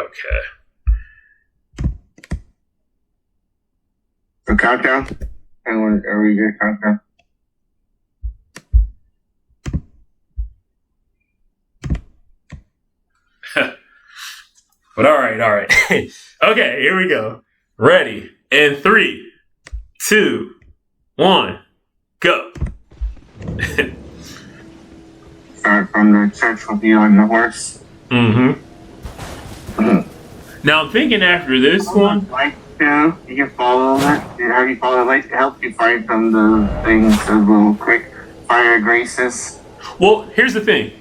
Okay. The countdown? Are we good countdown? But all right. Okay, here we go. Ready. In 3, 2, 1, go. Start from the central view on the horse. Mm-hmm. Now I'm thinking after this one. Like, you can follow that. How do you follow it? It helps you find some of the things, those little quick fire graces. Well, here's the thing.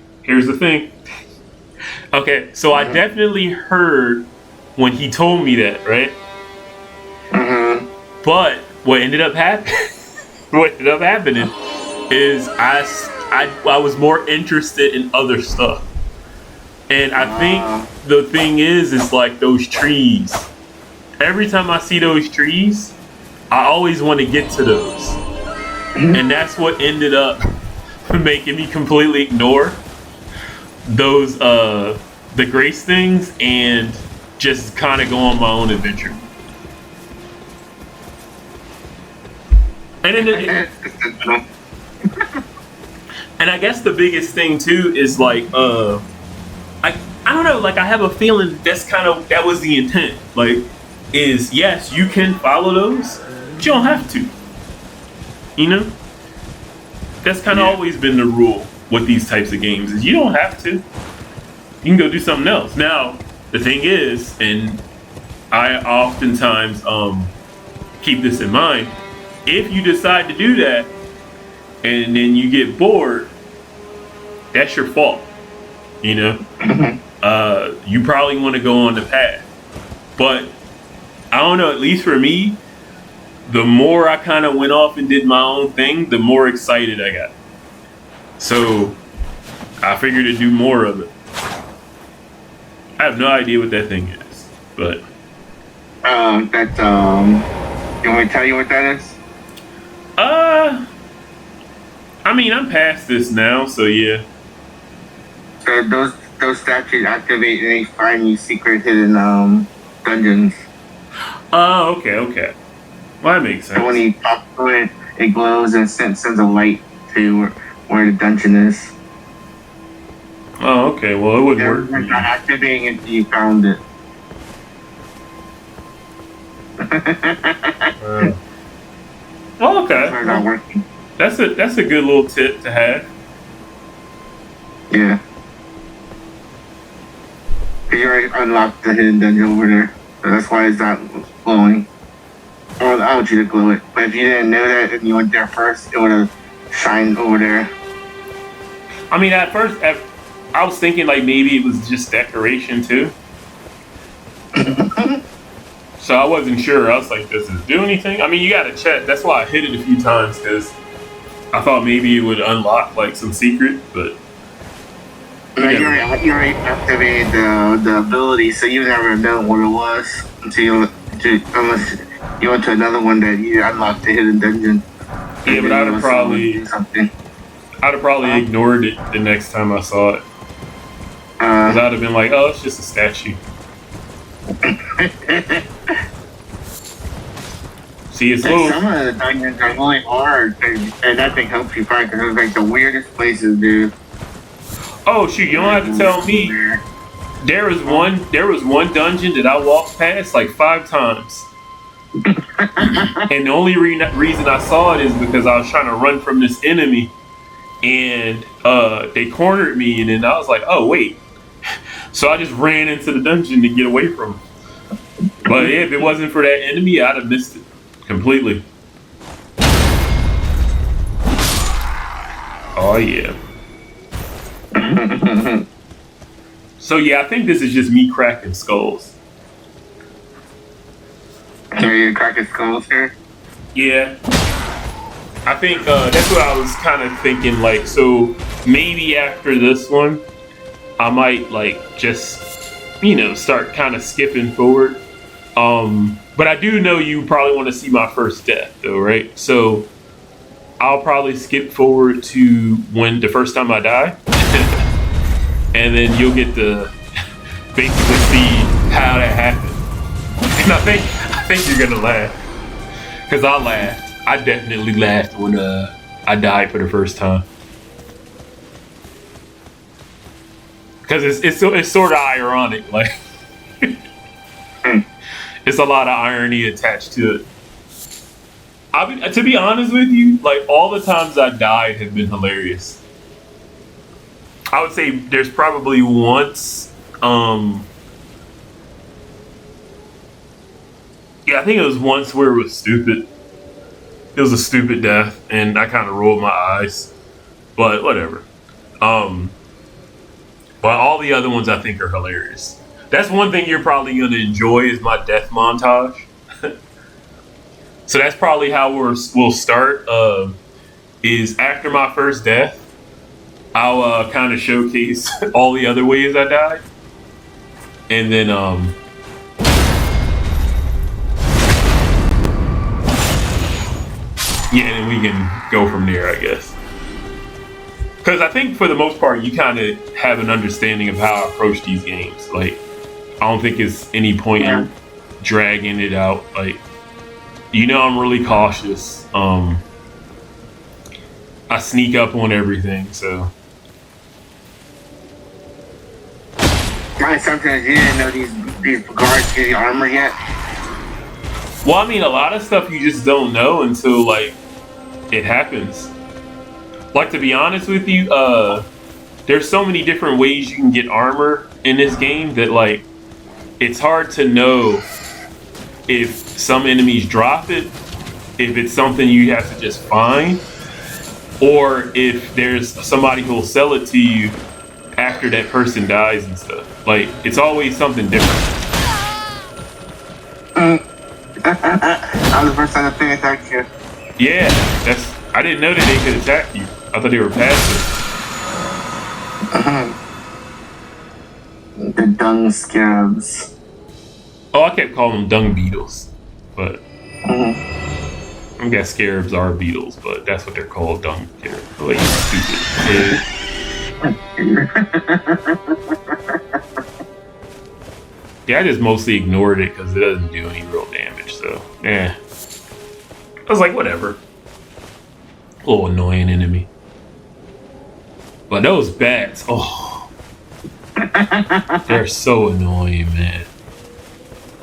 Okay, so I definitely heard when he told me that, right? Mm-hmm. But what ended up happening is I was more interested in other stuff. And I think the thing is like those trees. Every time I see those trees, I always want to get to those. And that's what ended up making me completely ignore those the grace things and just kind of go on my own adventure. And then and I guess the biggest thing too is like I don't know, like I have a feeling that was the intent. Like, is yes, you can follow those, but you don't have to. You know? That's kind of always been the rule with these types of games, is you don't have to. You can go do something else. Now, the thing is, and I oftentimes keep this in mind, if you decide to do that and then you get bored, that's your fault. You know? You probably want to go on the path. But I don't know, at least for me, the more I kind of went off and did my own thing, the more excited I got. So I figured to do more of it. I have no idea what that thing is, but you want me to tell you what that is? I mean, I'm past this now, so yeah. So those statues activate and they find you secret hidden dungeons. Oh, okay. Well, that makes sense. So when you talk to it, it glows and sends a light to where the dungeon is. Oh, okay. Well, it would work. It's not activating until you found it. Oh, okay. It's not working. That's a good little tip to have. Yeah. You already unlocked the hidden dungeon over there, so that's why it's not glowing. Or I want you to glow it, but if you didn't know that and you went there first, it would have shined over there. I mean, at first, I was thinking like maybe it was just decoration too. So I wasn't sure. I was like, does it do anything? I mean, you gotta check. That's why I hit it a few times, because I thought maybe it would unlock like some secret, but you already activated the ability, so you never know what it was unless you went to another one that you unlocked the hidden dungeon. Yeah, but I'd have probably ignored it the next time I saw it. Because I'd have been like, oh, it's just a statue. See, it's little. Some of the dungeons are really hard, and that thing helps you find, because it's like the weirdest places, dude. Oh shoot! You don't have to tell me. There was one dungeon that I walked past like 5 times, and the only reason I saw it is because I was trying to run from this enemy, and they cornered me, and then I was like, oh wait. So I just ran into the dungeon to get away from him. But yeah, if it wasn't for that enemy, I'd have missed it completely. Oh yeah. So yeah, I think this is just me cracking skulls. Are you cracking skulls here? Yeah. I think that's what I was kind of thinking, like, so maybe after this one, I might like just, start kind of skipping forward. But I do know you probably want to see my first death though, right? So I'll probably skip forward to when the first time I die. And then you'll get to basically see how that happened. And I think you're gonna laugh. Cause I laughed. I definitely laughed when I died for the first time. Cause it's sort of ironic, like it's a lot of irony attached to it. To be honest with you, like all the times I died have been hilarious. I would say there's probably once, yeah, I think it was once where it was stupid. It was a stupid death, and I kind of rolled my eyes, but whatever. But all the other ones I think are hilarious. That's one thing you're probably gonna enjoy is my death montage. So that's probably how we'll start. Is after my first death, I'll kind of showcase all the other ways I died, and then yeah, and we can go from there, I guess. Because I think for the most part, you kind of have an understanding of how I approach these games. Like, I don't think it's any point in dragging it out. Like, you know, I'm really cautious. I sneak up on everything, so. Sometimes you didn't know these guards get the armor yet. Well, I mean, a lot of stuff you just don't know until like it happens. Like, to be honest with you, there's so many different ways you can get armor in this game that like it's hard to know if some enemies drop it, if it's something you have to just find, or if there's somebody who'll sell it to you after that person dies and stuff. Like, it's always something different. That was the first time the thing attacked you. Yeah, I didn't know that they could attack you. I thought they were passive. The dung scarabs. Oh, I kept calling them dung beetles, but I guess scarabs are beetles, but that's what they're called, dung scarabs. Oh, you stupid kid. Yeah, I just mostly ignored it because it doesn't do any real damage, so yeah. I was like, whatever. A little annoying enemy. But those bats, oh. They're so annoying, man.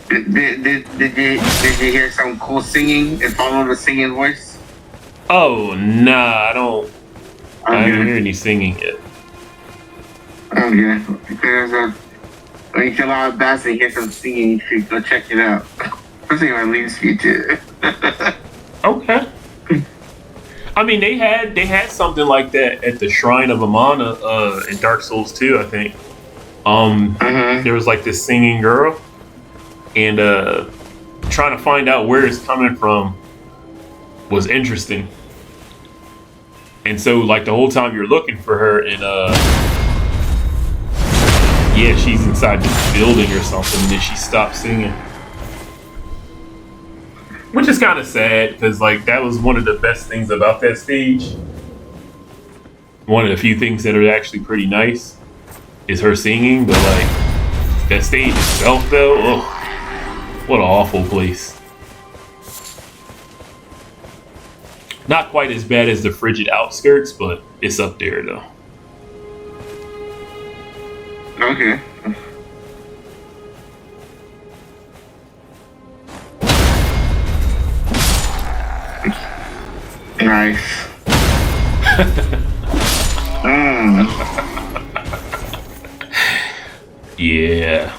Did you hear some cool singing and follow the singing voice? Oh, nah, I don't hear any singing yet. Okay, because when you kill all the bats and hear some singing, you should go check it out. Especially on Leaves feature. Okay. I mean, they had something like that at the Shrine of Amana in Dark Souls 2, I think. There was like this singing girl, and trying to find out where it's coming from was interesting. And so, like, the whole time you're looking for her, and yeah, she's inside this building or something, and then she stopped singing. Which is kind of sad, because like that was one of the best things about that stage. One of the few things that are actually pretty nice is her singing, but like that stage itself though, oh, what an awful place. Not quite as bad as the frigid outskirts, but it's up there though. Okay. Nice. Yeah.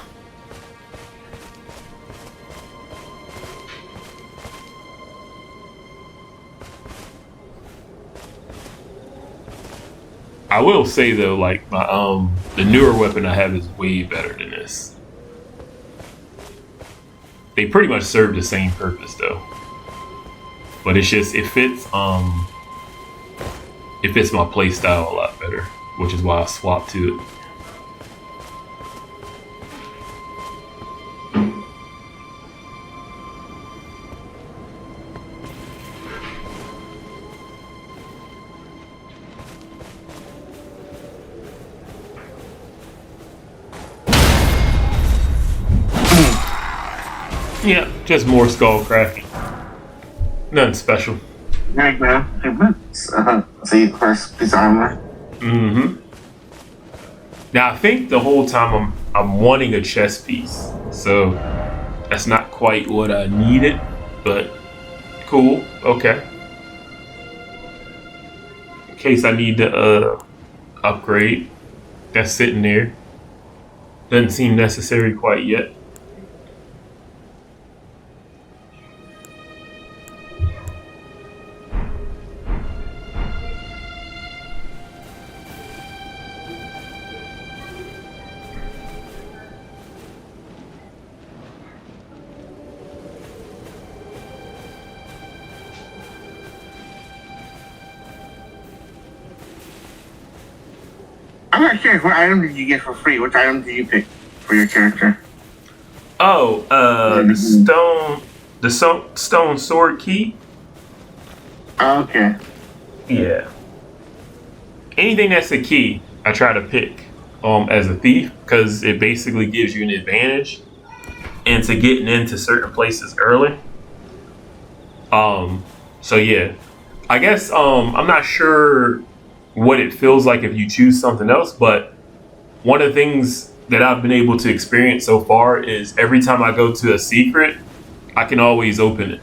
I will say though, like my the newer weapon I have is way better than this. They pretty much serve the same purpose though. But it's just it fits my play style a lot better, which is why I swapped to it. Yeah, just more skull crafting. Nothing special. There you go. So you first piece of armor. Mm-hmm. Now I think the whole time I'm wanting a chest piece, so that's not quite what I needed, but cool. Okay. In case I need to upgrade, that's sitting there. Doesn't seem necessary quite yet. I'm not sure. What item did you get for free? Which item did you pick for your character? Oh, the stone sword key. Oh, okay. Yeah. Anything that's a key, I try to pick as a thief because it basically gives you an advantage into getting into certain places early. So yeah, I guess I'm not sure what it feels like if you choose something else, but one of the things that I've been able to experience so far is every time I go to a secret, I can always open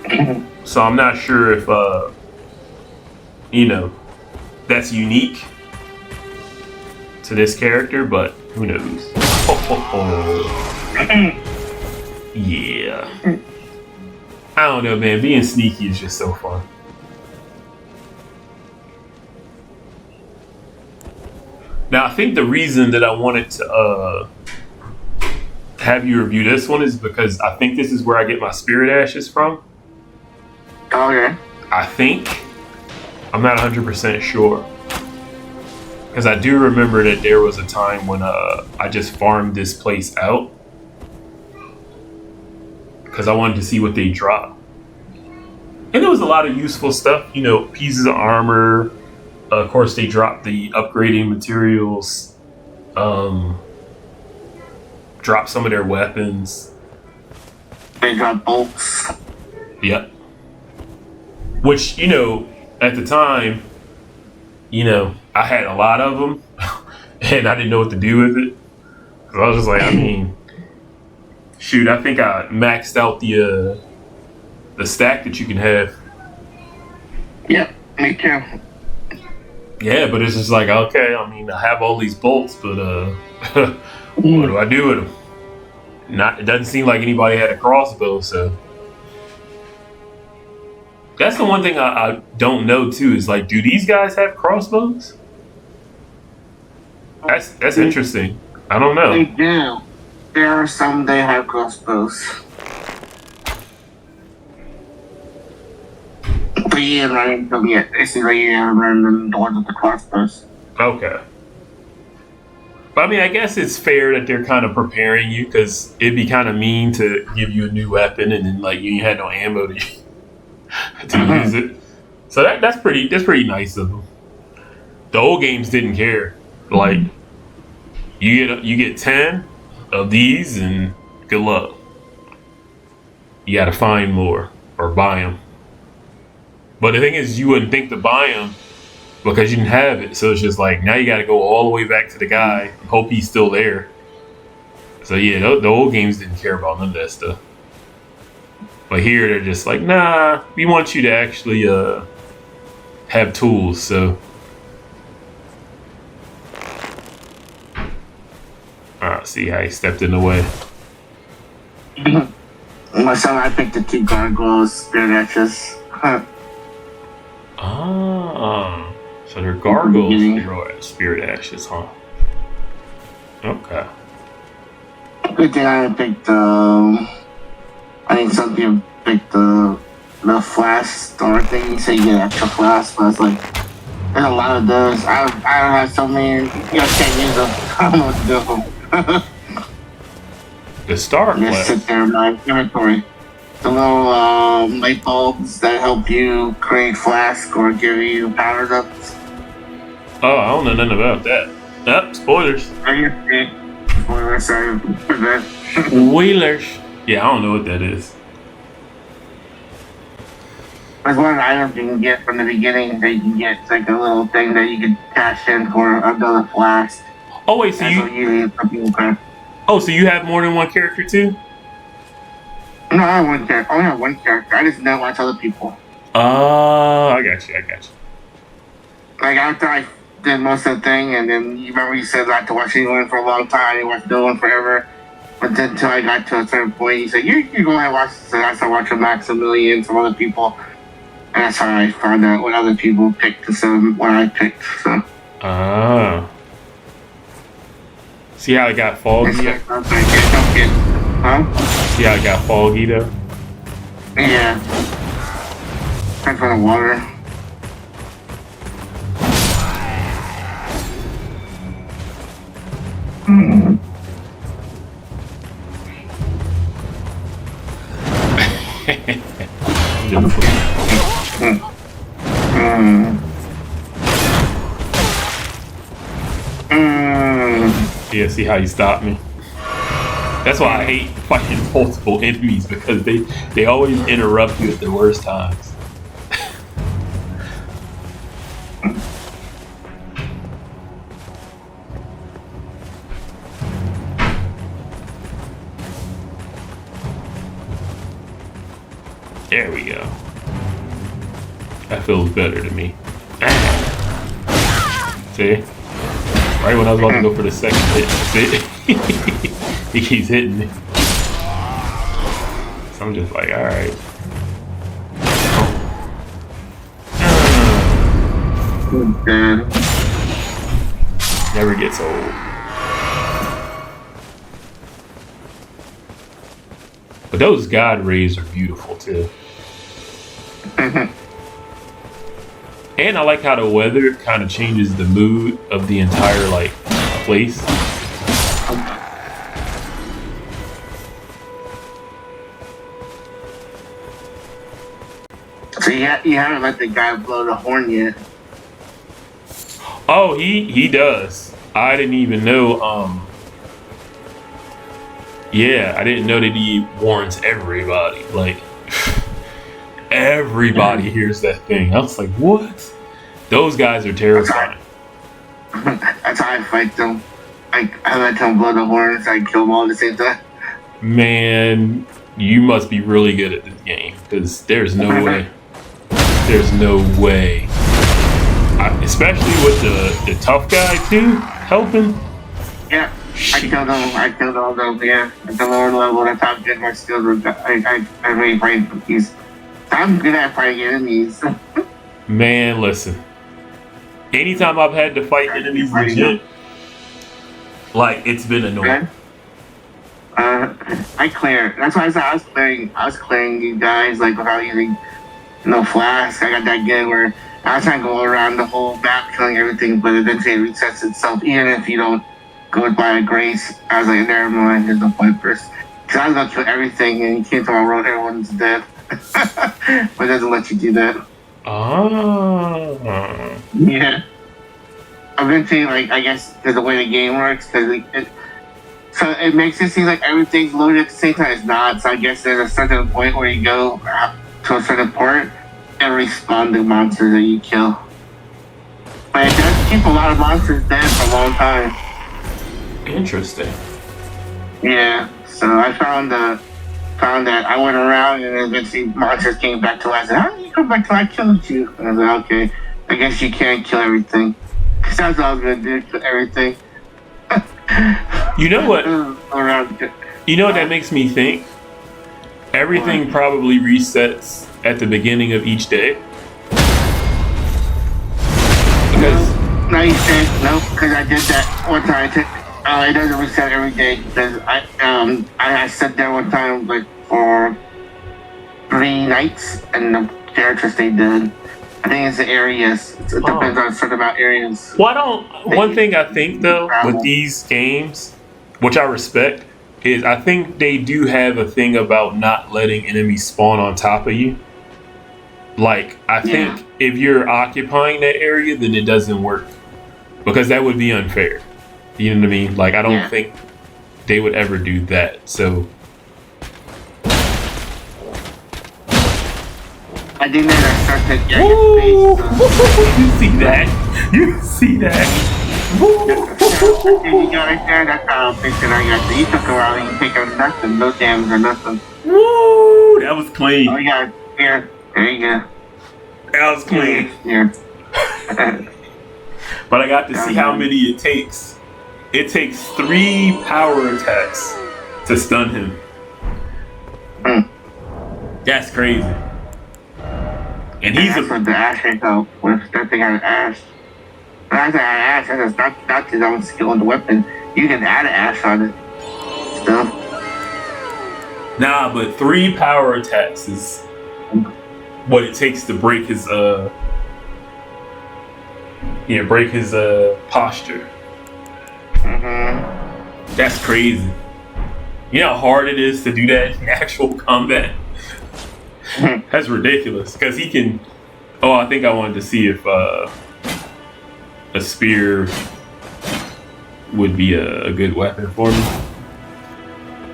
it. So I'm not sure if that's unique to this character, but who knows? Yeah. I don't know, man. Being sneaky is just so fun. Now, I think the reason that I wanted to have you review this one is because I think this is where I get my spirit ashes from. Okay. I think. I'm not 100% sure. Because I do remember that there was a time when I just farmed this place out. Because I wanted to see what they drop. And there was a lot of useful stuff, pieces of armor. Of course, they dropped the upgrading materials. Dropped some of their weapons. They dropped bolts. Yep. Which, at the time, I had a lot of them. And I didn't know what to do with it. Because I was just like, shoot, I think I maxed out the stack that you can have. Yep, me too. Yeah, but it's just like, okay, I have all these bolts, but what do I do with them? It doesn't seem like anybody had a crossbow, so. That's the one thing I don't know too, is like, do these guys have crossbows? That's interesting. I don't know. They do. There are some that have crossbows. But you didn't run into them yet. This is where you haven't run into the ones with the crossbows. Okay. But I guess it's fair that they're kind of preparing you, because it'd be kind of mean to give you a new weapon and then you ain't had no ammo to use it. So that's pretty nice of them. The old games didn't care. Like, you get 10 of these and good luck. You got to find more or buy them. But the thing is, you wouldn't think to buy them because you didn't have it. So it's just like, now you got to go all the way back to the guy and hope he's still there. So yeah, the old games didn't care about none of that stuff. But here they're just like, nah, we want you to actually have tools. So see how he stepped in the way. Myself, I picked the 2 gargoyles, spirit ashes. So they're gargoyles, spirit ashes, huh? Okay. Good thing I picked I think some people picked the flask store thing, so you get extra flask, but I was like, there's a lot of those. I don't have so many, can't use them. I don't know what to do with them. The star just flask. sit there in my inventory. The little light bulbs that help you create flask or give you power ups. Oh, I don't know nothing about that. Spoilers. Are you spoiler, sorry for that. Wheelers. Yeah, I don't know what that is. There's one item you can get from the beginning that you can get. It's like a little thing that you can cash in for another Flask. Oh wait, so so you have more than one character too? No, I have one character. I only have one character. I just don't watch other people. I got you. Like after I did most of the thing, and then you remember you said I had to watch anyone for a long time. I didn't watch no one forever. But then until I got to a certain point, you said you go ahead and watch this. And I started watching Maximilian, some other people. And that's how I found out what other people picked to some what I picked. So. See how I got foggy? Huh? See how I got foggy though? Yeah. Thanks for the water. Yeah, see how you stopped me? That's why I hate fighting multiple enemies, because they always interrupt you at the worst times. There we go. That feels better to me. See? Right when I was about to go for the second hit, see? He keeps hitting me. So I'm just like, alright. Never gets old. But those God rays are beautiful too. And I like how the weather kind of changes the mood of the entire like place. So you haven't let the guy blow the horn yet. Oh, he does. I didn't even know. Yeah, I didn't know that he warns everybody. Like everybody hears that thing. I was like, what? Those guys are terrifying. That's how I fight them. I let them blow the horns. I kill them all at the same time. Man, you must be really good at this game, because there's no way. There's no way. Especially with the tough guy too helping. Yeah, I killed them. I killed all those. Yeah, at the lower level, that's how good my skills were. I really fight these. I'm good at fighting enemies. Man, listen. Anytime I've had to fight enemies legit, like it's been annoying. I clear. That's why I said I was clearing you guys like without using no Flask. I got that good where I was trying to go around the whole map killing everything, but eventually it resets itself even if you don't go by a grace. I was like, never mind, there's no point first. Because I was gonna kill everything and you came to my road, everyone's dead. But it doesn't let you do that. Oh. Yeah. Eventually, like, I guess there's a way the game works, because so it makes it seem like everything's loaded at the same time. It's not. So I guess there's a certain point where you go to a certain port and respawn the monsters that you kill. But it does keep a lot of monsters dead for a long time. Interesting. Yeah. So I found that I went around and eventually monsters came back to life. I said, how did you come back till I killed you? And I was like, okay, I guess you can't kill everything. Because that's what I was going to do, kill everything. You know what? You know what that makes me think? Everything probably resets at the beginning of each day. Because no, you said no, because I did that one time. It doesn't reset every day because I sat there one time like for 3 nights and the character stayed dead. I think it's the areas. It depends on certain amount areas. One thing I think though with these games, which I respect, is I think they do have a thing about not letting enemies spawn on top of you. Like, I think if you're occupying that area, then it doesn't work. Because that would be unfair. You know what I mean? Like, I don't think they would ever do that. So I think that started Woo! You see that? You see that? You got right there, that's how picture I got. So you took a while, you take out nothing, no damage or nothing. Woo! That was clean. Oh, yeah, here. There you go. That was clean. Here. But I got to see how many it takes. It takes 3 power attacks to stun him. That's crazy. And he's that's what the Ash can help with. That thing has Ash. When I say Ash, that's his own skill in the weapon. You can add an Ash on it. Still. Nah, but 3 power attacks is what it takes to break his posture. That's crazy. You know how hard it is to do that in actual combat? That's ridiculous. Because he can... Oh, I think I wanted to see if a spear would be a good weapon for me.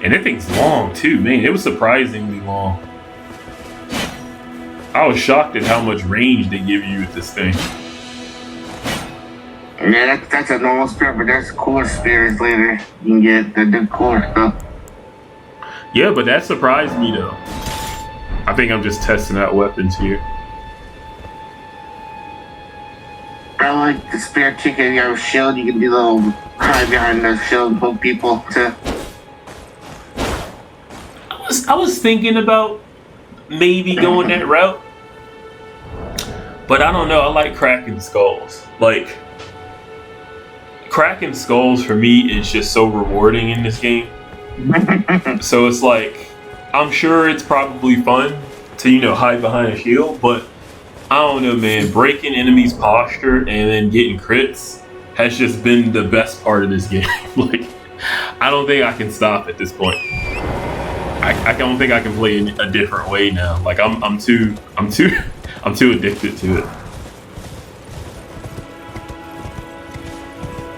And that thing's long too, man. It was surprisingly long. I was shocked at how much range they give you with this thing. Yeah, that's a normal spear, but there's cooler spears later. You can get the cooler stuff. Yeah, but that surprised me though. I think I'm just testing out weapons here. I like the spear chicken. You have a shield, you can do a little hide behind the shield and poke people too. I was thinking about maybe going that route, but I don't know. I like cracking skulls. Like cracking skulls for me is just so rewarding in this game. So it's like I'm sure it's probably fun to hide behind a shield, but I don't know, man. Breaking enemies' posture and then getting crits has just been the best part of this game. Like I don't think I can stop at this point. I don't think I can play in a different way now. Like I'm too addicted to it.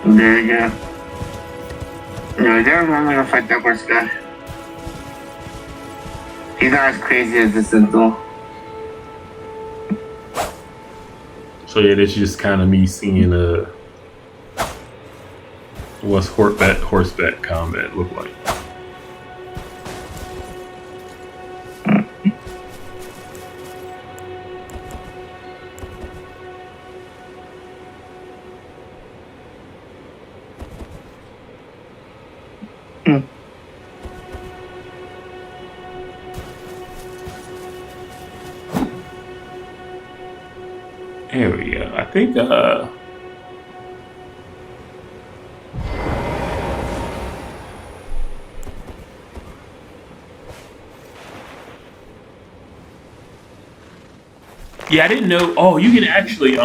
There you go. No, I'm gonna fight that first guy. He's not as crazy as the Sentinel. So yeah, that's just kind of me seeing what's horseback combat look like. There we go. I think yeah, I didn't know. Oh, you can actually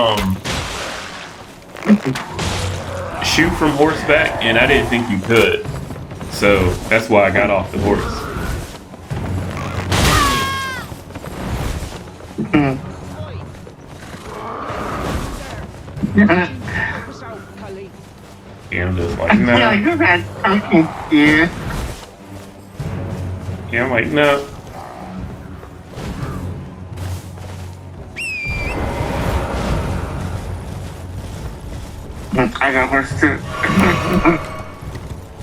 shoot from horseback, and I didn't think you could. So that's why I got off the horse. Yeah, I'm just like, no. Yeah, you're bad. Yeah. Yeah, I'm like, no. I got horse too.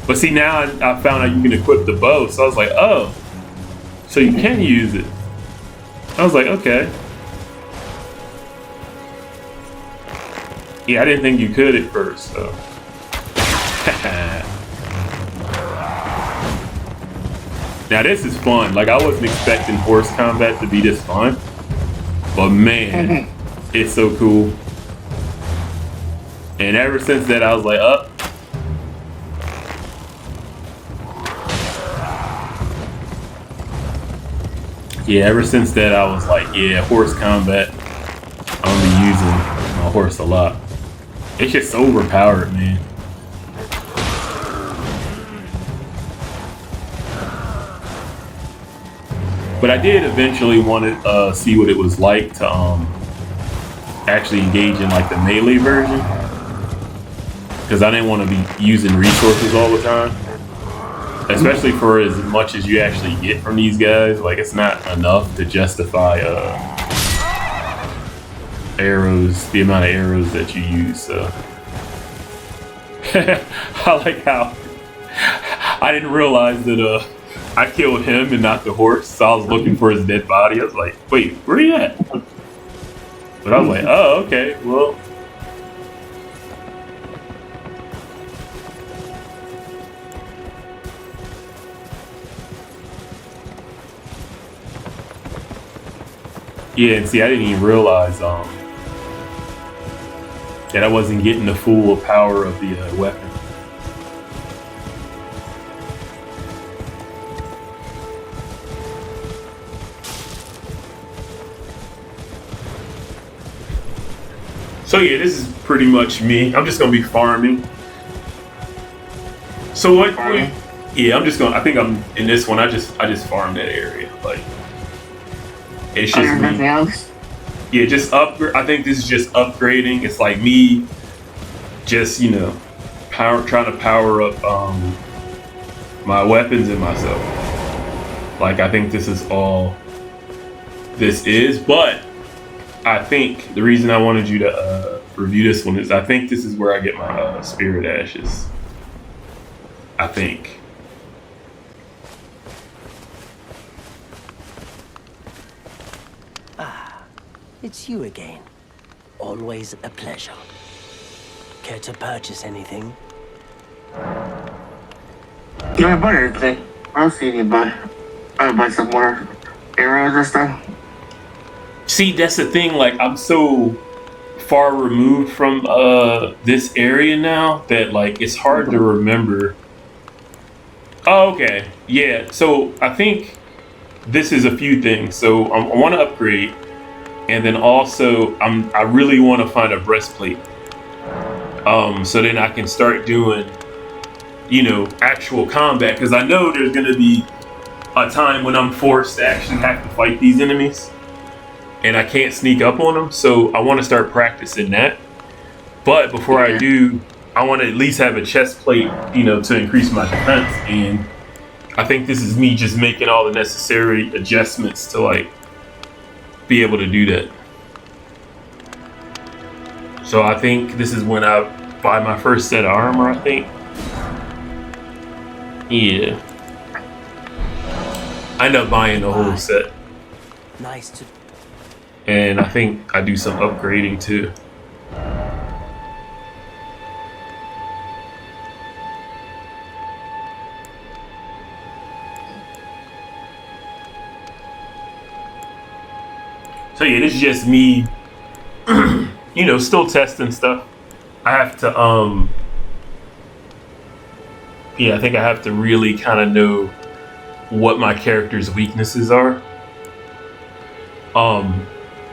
But see, now I found out you can equip the bow, so I was like, oh, so you can use it. I was like, okay. Yeah, I didn't think you could at first, so. Now this is fun. Like I wasn't expecting horse combat to be this fun, but man, it's so cool. And ever since that, I was like, up. Yeah, ever since that, I was like, yeah, horse combat. I'm gonna be using my horse a lot. It's just overpowered, man. But I did eventually want to see what it was like to actually engage in like the melee version, because I didn't want to be using resources all the time. especially for as much as you actually get from these guys, like it's not enough to justify arrows, the amount of arrows that you use. So I like how I didn't realize that I killed him and not the horse, so I was looking for his dead body. I was like, wait, where he at? But I was like, oh, okay, well. Yeah, and see, I didn't even realize that I wasn't getting the full power of the weapon. So yeah, this is pretty much me. I'm just gonna be farming. So what? Yeah, I'm just gonna. I think I'm in this one. I just farm that area. Like it's just me. Else? Yeah, just upgrade. I think this is just upgrading. It's like me, just trying to power up my weapons and myself. Like I think this is all this is, but. I think the reason I wanted you to review this one is I think this is where I get my spirit ashes. I think. Ah, it's you again. Always a pleasure. Care to purchase anything? Yeah, I bought everything. I'll see you buy. I'll buy some more arrows and stuff. See, that's the thing. Like, I'm so far removed from this area now that like it's hard to remember. Oh, okay, yeah. So I think this is a few things. So I want to upgrade, and then also I really want to find a breastplate. So then I can start doing, actual combat, because I know there's gonna be a time when I'm forced to actually have to fight these enemies. And I can't sneak up on them, so I want to start practicing that. But before I do, I want to at least have a chest plate, to increase my defense. And I think this is me just making all the necessary adjustments to like be able to do that. So I think this is when I buy my first set of armor, I think. Yeah. I end up buying the whole set. Nice to. And I think I do some upgrading too. So yeah, this is just me, still testing stuff. I have to, I think I have to really kind of know what my character's weaknesses are.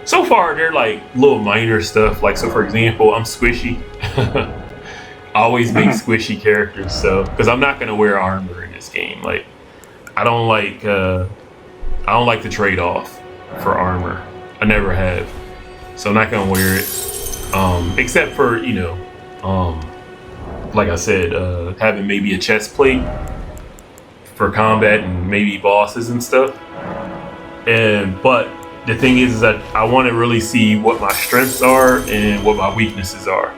So far, they're like little minor stuff. Like, so for example, I'm squishy. I always make squishy characters, so because I'm not gonna wear armor in this game. Like, I don't like the trade-off for armor. I never have, so I'm not gonna wear it. Except for like I said, having maybe a chest plate for combat and maybe bosses and stuff. But the thing is that I want to really see what my strengths are and what my weaknesses are.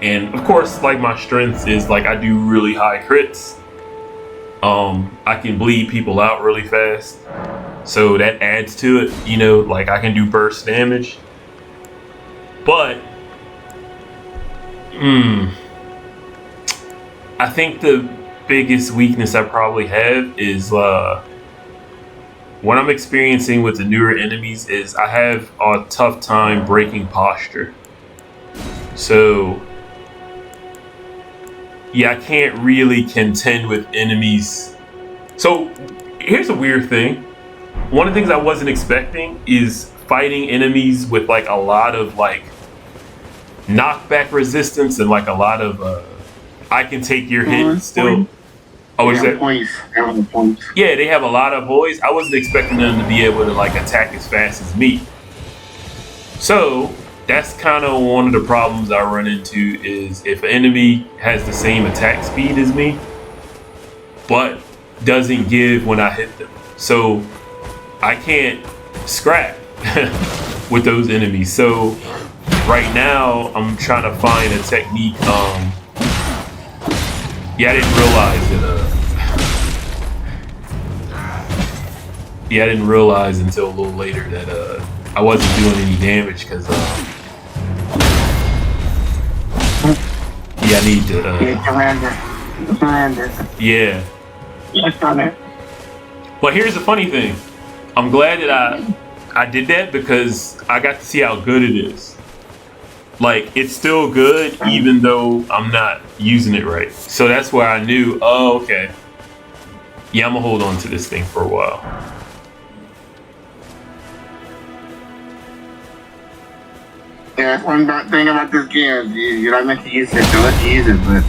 And of course, like my strengths is like I do really high crits. I can bleed people out really fast. So that adds to it, like I can do burst damage. But I think the biggest weakness I probably have is what I'm experiencing with the newer enemies is I have a tough time breaking posture. So yeah, I can't really contend with enemies. So here's a weird thing. One of the things I wasn't expecting is fighting enemies with like a lot of like knockback resistance and like a lot of I can take your hit still. Oh, is that? Points. Yeah, they have a lot of boys. I wasn't expecting them to be able to like attack as fast as me. So that's kind of one of the problems I run into is if an enemy has the same attack speed as me, but doesn't give when I hit them. So I can't scrap with those enemies. So right now I'm trying to find a technique. Yeah, I didn't realize that I didn't realize until a little later that I wasn't doing any damage because I need to Commander. Yeah. But here's the funny thing. I'm glad that I did that because I got to see how good it is. Like, it's still good even though I'm not using it right. So that's why I knew, oh, okay. Yeah, I'm gonna hold on to this thing for a while. Yeah, that's one thing about this game. You're not meant to use it, so let's use it, but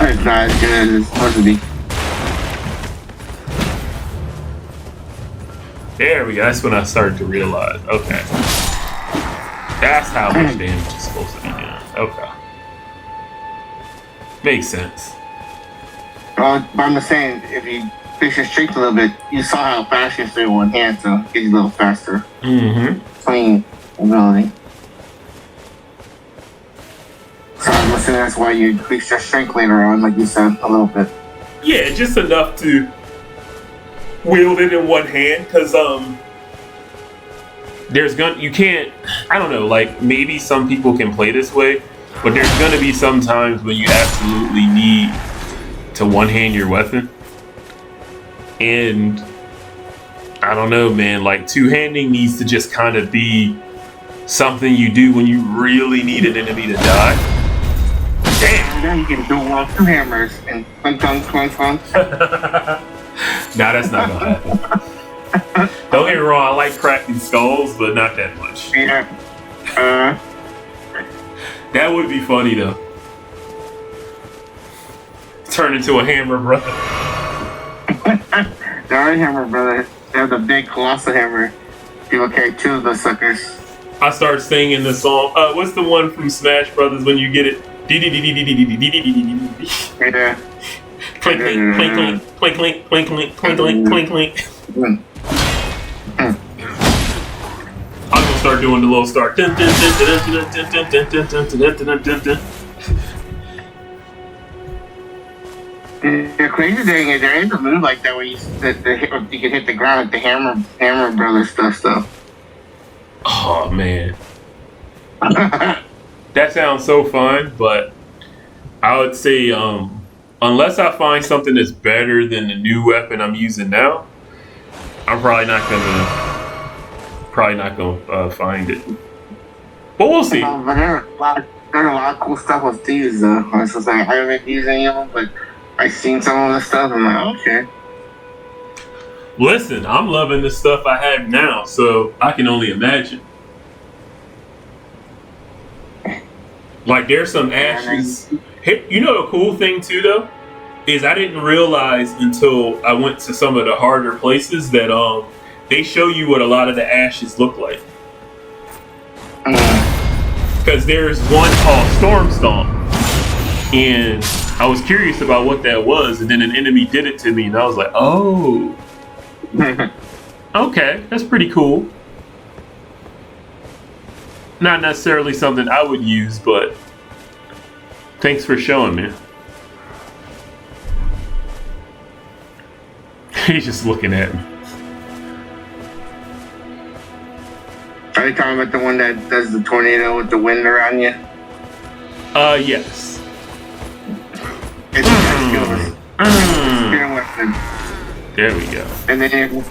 it's not as good as it's supposed to be. There we go. That's when I started to realize. Okay. That's how much damage is supposed to be doing. Okay. Makes sense. Well, but I'm just saying, if you fix your strength a little bit, you saw how fast you stay one hand, so it gets you a little faster. Mm-hmm. Swing ability. So I'm assuming that's why you increase your strength later on, like you said, a little bit. Yeah, just enough to wield it in one hand, because you can't, I don't know, like maybe some people can play this way, but there's gonna be some times when you absolutely need to one hand your weapon. And I don't know, man, like two-handing needs to just kind of be something you do when you really need an enemy to die. Damn. And then you can do one two hammers and clunk, clunk, clunk, clunk. Nah, that's not gonna happen. Don't get me wrong, I like cracking skulls, but not that much. Yeah. That would be funny though. Turn into a hammer, brother. There are hammer, brother. They have the big colossal hammer. People carry two of those suckers. I start singing the song. What's the one from Smash Brothers when you get it? Yeah. Clink, clink, clink, clink, clink, clink, clink, clink, clink, clink, clink. I'm gonna start doing the little start. The crazy thing is there is a move like that where you can hit the ground with the hammer brother stuff. Oh man, that sounds so fun. But I would say, unless I find something that's better than the new weapon I'm using now, I'm probably not gonna find it. But we'll see. But there's a lot of cool stuff with these though. I was just like, I haven't used any of them, but I've seen some of the stuff. I'm like, okay. Listen, I'm loving the stuff I have now, so I can only imagine. Like, there's some ashes. Hey, you know the cool thing too, though, is I didn't realize until I went to some of the harder places that they show you what a lot of the ashes look like. Because there's one called Storm Stomp, and I was curious about what that was, and then an enemy did it to me, and I was like, oh. Okay, that's pretty cool. Not necessarily something I would use, but thanks for showing me. He's just looking at me. Are you talking about the one that does the tornado with the wind around you? Yes. It's a spear weapon. There we go. And then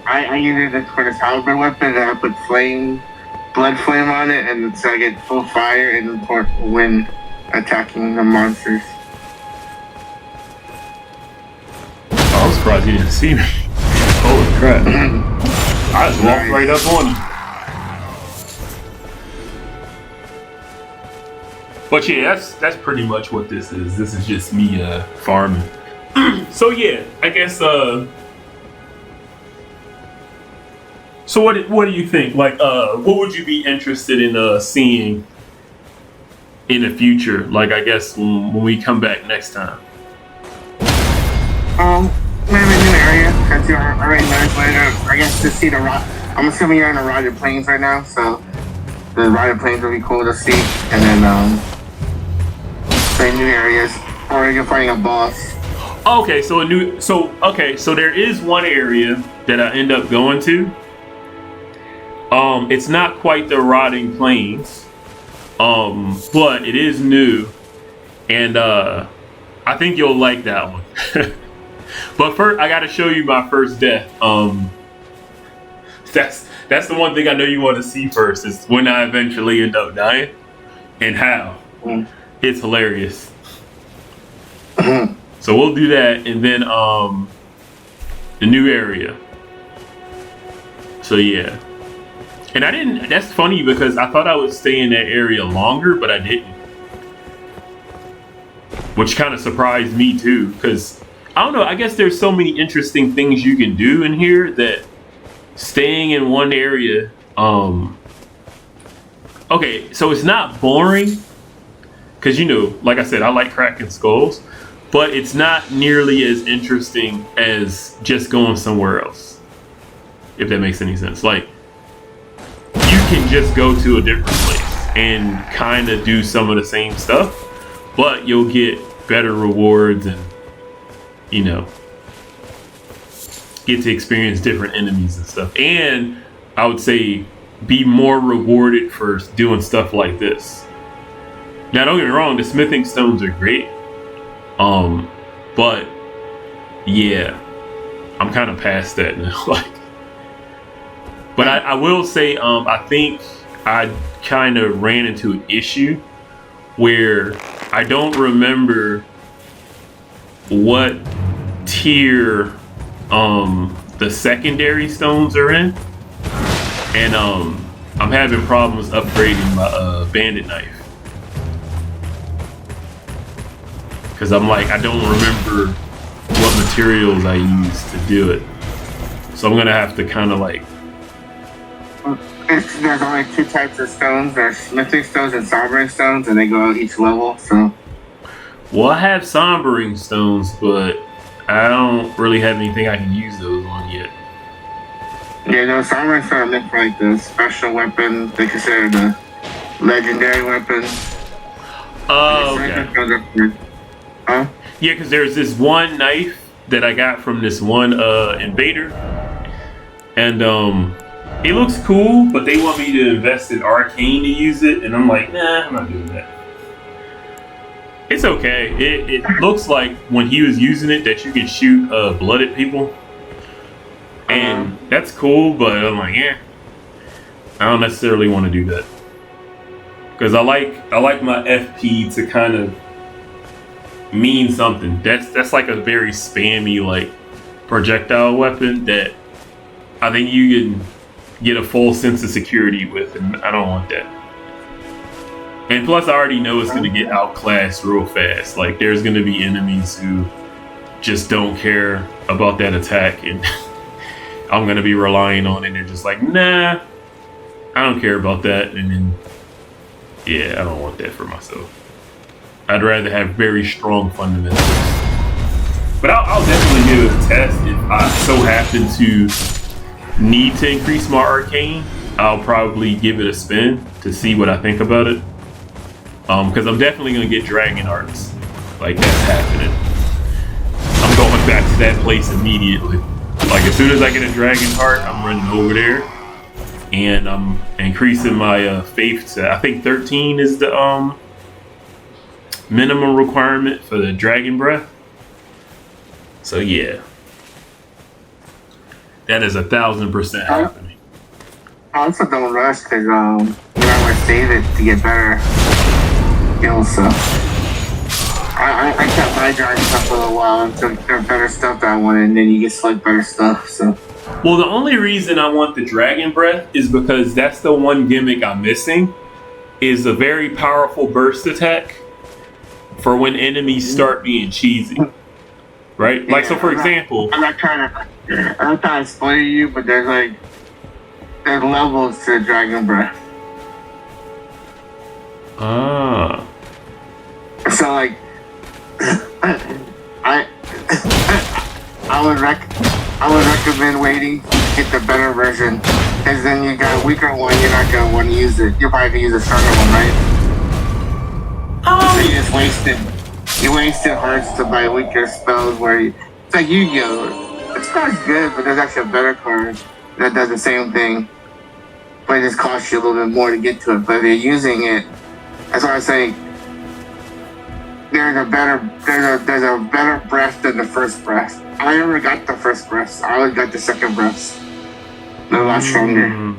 I use it for the halberd weapon, and I put blood flame on it, and so I get full fire and wind attacking the monsters. Oh, I'm surprised he didn't see me. Holy crap. I just walked right up on him. But yeah, that's pretty much what this is. This is just me farming. So yeah, I guess so what do you think? Like what would you be interested in seeing in the future? Like, I guess when we come back next time. Maybe a new area, because you're already known later. I guess to see the rock. I'm assuming you're in the Rotted Plains right now, so the Rotted Plains will be cool to see. And then, play new areas, or you're fighting a boss. Okay, so there is one area that I end up going to. It's not quite the Rotting Plains, but it is new, and I think you'll like that one. But first, I got to show you my first death. That's the one thing I know you want to see first, is when I eventually end up dying, and how. It's hilarious. So we'll do that, and then the new area. So yeah. And I didn't, that's funny because I thought I would stay in that area longer, but I didn't. Which kind of surprised me too, because I don't know, I guess there's so many interesting things you can do in here that staying in one area, okay, so it's not boring, because you know, like I said, I like cracking skulls, but it's not nearly as interesting as just going somewhere else, if that makes any sense. Like, you can just go to a different place and kind of do some of the same stuff, but you'll get better rewards and, you know, get to experience different enemies and stuff. And I would say be more rewarded for doing stuff like this. Now, don't get me wrong, the smithing stones are great. But yeah, I'm kind of past that now. Like, but I will say, I think I kind of ran into an issue where I don't remember what tier the secondary stones are in, and I'm having problems upgrading my bandit knife, because I'm like, I don't remember what materials I used to do it, so I'm gonna have to kind of like. There's only two types of stones. There's smithing stones and sombering stones, and they go at each level. So, well, I have sombering stones, but I don't really have anything I can use those on yet. Yeah, no, sombering stones are meant for like the special weapon. They consider the legendary weapon. Oh, okay. Huh? Yeah, because there's this one knife that I got from this one invader, and it looks cool, but they want me to invest in arcane to use it, and I'm like, nah, I'm not doing that. It's okay. It looks like when he was using it that you can shoot blood at people, and that's cool, but I'm like, yeah, I don't necessarily want to do that, because I like my FP to kind of mean something. That's like a very spammy like projectile weapon that I think you can get a full sense of security with, and I don't want that. And plus, I already know it's gonna get outclassed real fast. Like, there's gonna be enemies who just don't care about that attack, and I'm gonna be relying on it. And they're just like, nah, I don't care about that. And then, yeah, I don't want that for myself. I'd rather have very strong fundamentals. But I'll definitely give it a test if I so happen to need to increase my arcane. I'll probably give it a spin to see what I think about it, because I'm definitely gonna get dragon arts. Like, that's happening. I'm going back to that place immediately. Like, as soon as I get a dragon heart, I'm running over there, and I'm increasing my faith to, I think 13 is the minimum requirement for the dragon breath. So yeah, that is 1,000% happening. I also don't rush, because you know, I want to save it to get better skills. So I kept my dragon stuff for a little while until there better stuff that I wanted, and then you get select better stuff. So, well, the only reason I want the dragon breath is because that's the one gimmick I'm missing. Is a very powerful burst attack for when enemies start being cheesy. Right? Like, so for example, I'm not trying to spoil you, but there's levels to Dragon Breath. Ah. So like, I would recommend waiting to get the better version, because then you got a weaker one. You're not gonna want to use it. You're probably gonna use a stronger one, right? So you just wasted. You wasted hearts to buy weaker spells where it's like Yu-Gi-Oh! This card's good, but there's actually a better card that does the same thing. But it just costs you a little bit more to get to it. But if you're using it, that's why I say there's a better breath than the first breath. I never got the first breath. I always got the second breath. They're a lot stronger.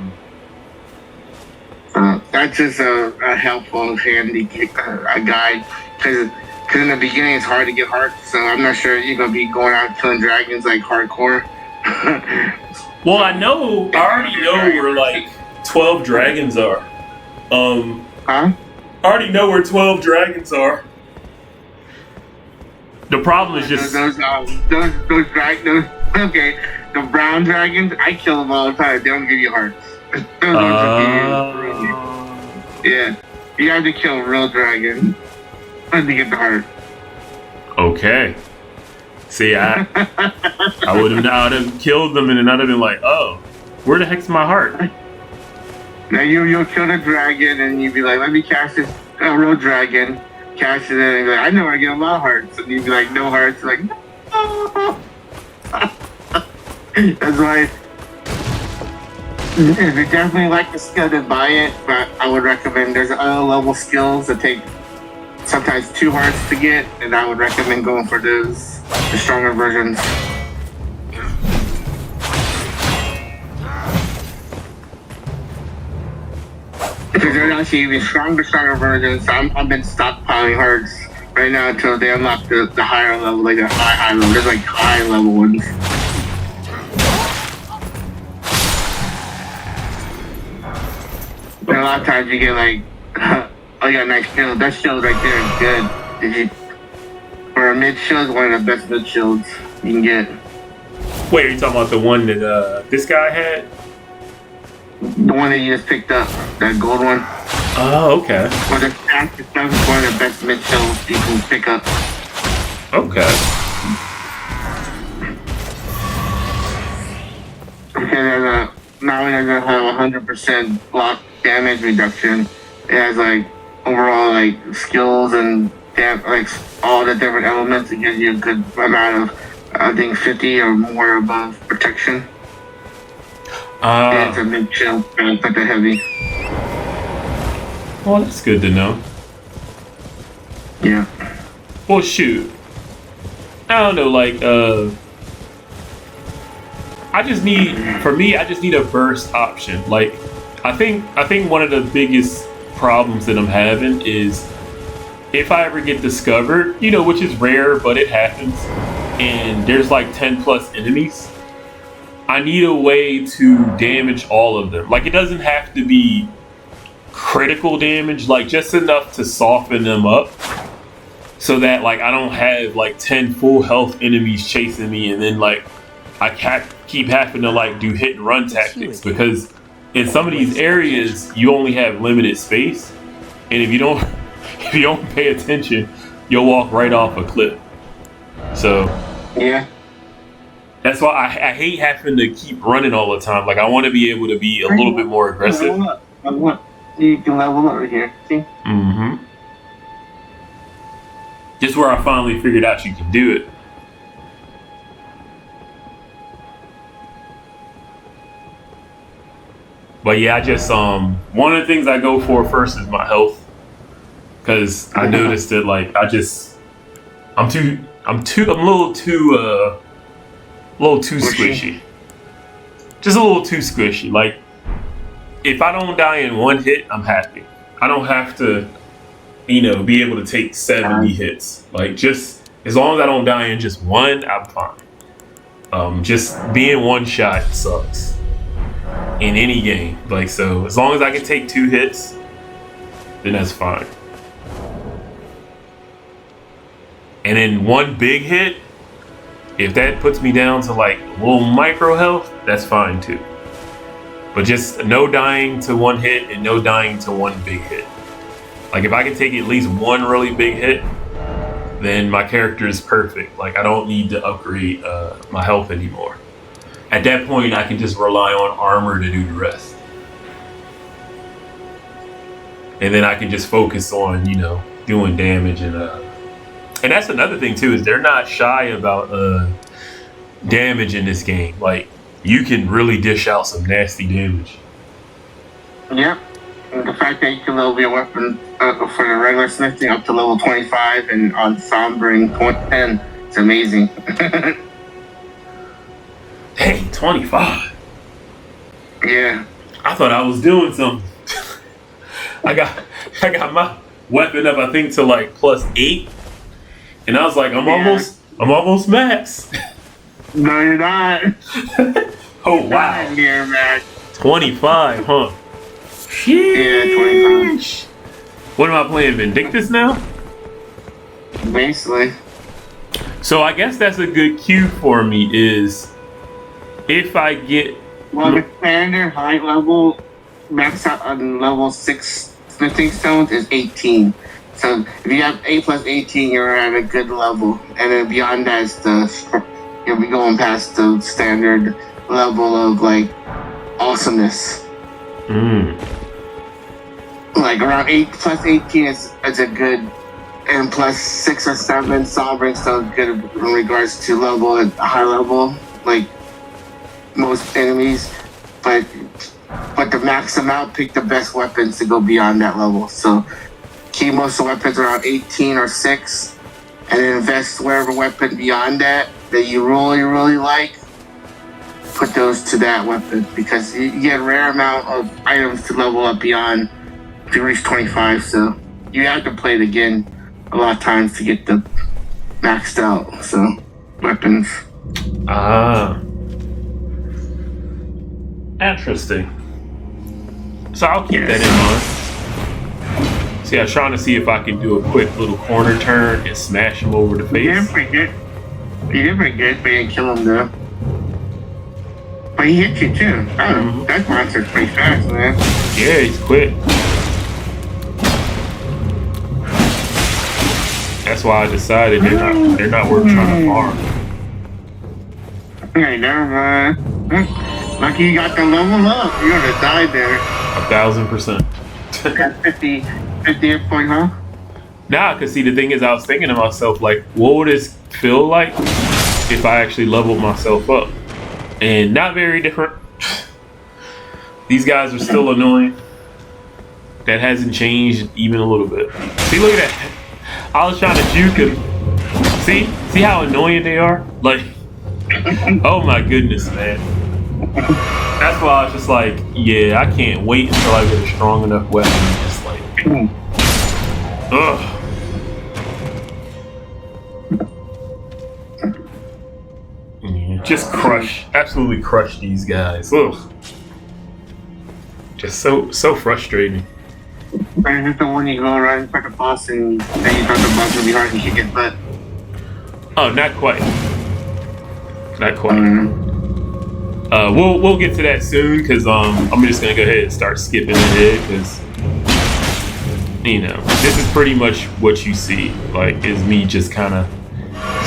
That's just a helpful, handy guide. Because in the beginning it's hard to get hearts, so I'm not sure you're gonna be going out killing dragons like hardcore. Well, I already know where like 12 dragons are. Huh? I already know where 12 dragons are. The problem is just those dragons. Okay, the brown dragons. I kill them all the time. They don't give you hearts. Those ones give you. Yeah, you have to kill a real dragon to get the heart. Okay. See, I would have killed them, and then I'd have been like, oh, where the heck's my heart? Now you'll kill the dragon, and you'd be like, let me cast this real dragon. Cast it in, and be like, I know where I get a lot of hearts. And you'd be like, no hearts. Like, no. That's why. If you definitely like the skill, then buy it. But I would recommend there's other level skills that take sometimes 2 hearts to get, and I would recommend going for the stronger versions. Because there's actually even stronger versions. I've been stockpiling hearts right now until they unlock the higher level, like the high level. There's like high level ones. And a lot of times you get like, oh, you got a nice shield. That shield right there is good. For a mid shield, one of the best mid shields you can get. Wait, are you talking about the one that this guy had? The one that you just picked up, that gold one. Oh, okay. Well, the fastest stuff is one of the best mid shields you can pick up. Okay. Because not only does it have 100% block damage reduction, it has like overall like skills and like all the different elements. It gives you a good amount of, I think 50 or more above protection. And it's a mid shield, but the heavy. Well, that's good to know. Yeah. Well, shoot. I don't know, like, I just need a burst option. Like, I think one of the biggest problems that I'm having is if I ever get discovered, which is rare, but it happens, and there's like 10 plus enemies, I need a way to damage all of them. Like, it doesn't have to be critical damage, like just enough to soften them up so that like I don't have like 10 full health enemies chasing me, and then like I keep having to like do hit and run tactics, because in some of these areas you only have limited space, and if you don't pay attention, you'll walk right off a cliff. So yeah, that's why I hate having to keep running all the time. Like, I want to be able to be a little bit more aggressive. You can level up right here. See? Mm-hmm. Just where I finally figured out you can do it. But yeah, I just one of the things I go for first is my health, because I noticed that like I'm a little too squishy. Just a little too squishy. Like, if I don't die in one hit, I'm happy. I don't have to, be able to take 70 hits. Like, just as long as I don't die in just one, I'm fine. Just being one shot sucks in any game. Like, so as long as I can take 2 hits, then that's fine. And then one big hit, if that puts me down to like a little micro health, that's fine too. But just no dying to one hit and no dying to one big hit. Like, if I can take at least one really big hit, then my character is perfect. Like, I don't need to upgrade my health anymore. At that point, I can just rely on armor to do the rest. And then I can just focus on, you know, doing damage. And that's another thing, too, is they're not shy about damage in this game. Like, you can really dish out some nasty damage. Yep. And the fact that you can level your weapon for the regular smithing up to level 25 and on Sombering 10, it's amazing. Hey, 25. Yeah. I thought I was doing something. I got my weapon up, I think, to like +8, and I was like, I'm almost max. No, you're not. Oh wow. You're max. 25, huh? Yeah, 25. What am I playing, Vindictus now? Basically. So I guess that's a good cue for me is if I get... Well, the standard high level max out on level 6 smithing stones is 18. So if you have 8 plus 18, you're at a good level. And then beyond that is you'll be going past the standard level of like awesomeness. Like around 8 plus 18 is a good, and plus 6 or 7 Sombering stones good in regards to level at high level, like most enemies. But to max them out, pick the best weapons to go beyond that level. So keep most of the weapons around 18 or 6, and then invest wherever weapon beyond that you really like. Put those to that weapon because you get a rare amount of items to level up beyond to reach 25. So you have to play it again a lot of times to get the maxed out. So weapons. Interesting. So I'll keep that in mind. See, I was trying to see if I can do a quick little corner turn and smash him over the face. You did pretty good. You did pretty good, but you didn't kill him though. But he hit you too. Oh, that monster's pretty fast, man. Yeah, he's quick. That's why I decided they're not worth trying to farm. Okay, never mind. Lucky you got the level up. You're gonna die there. 1,000%. Got 50 hit point, huh? Nah, cause see the thing is I was thinking to myself like, what would this feel like if I actually leveled myself up? And not very different. These guys are still annoying. That hasn't changed even a little bit. See, look at that. I was trying to juke him. See how annoying they are? Like, oh my goodness, man. That's why I was just like, yeah, I can't wait until I get a strong enough weapon. Just like, ugh. Yeah, just absolutely crush these guys. Ugh. Just so frustrating. But is this the one you go right in front of the boss and then you thought the boss would be hard and kick his butt? Oh, not quite. Not quite. We'll get to that soon because I'm just gonna go ahead and start skipping ahead because you know this is pretty much what you see. Like, is me just kind of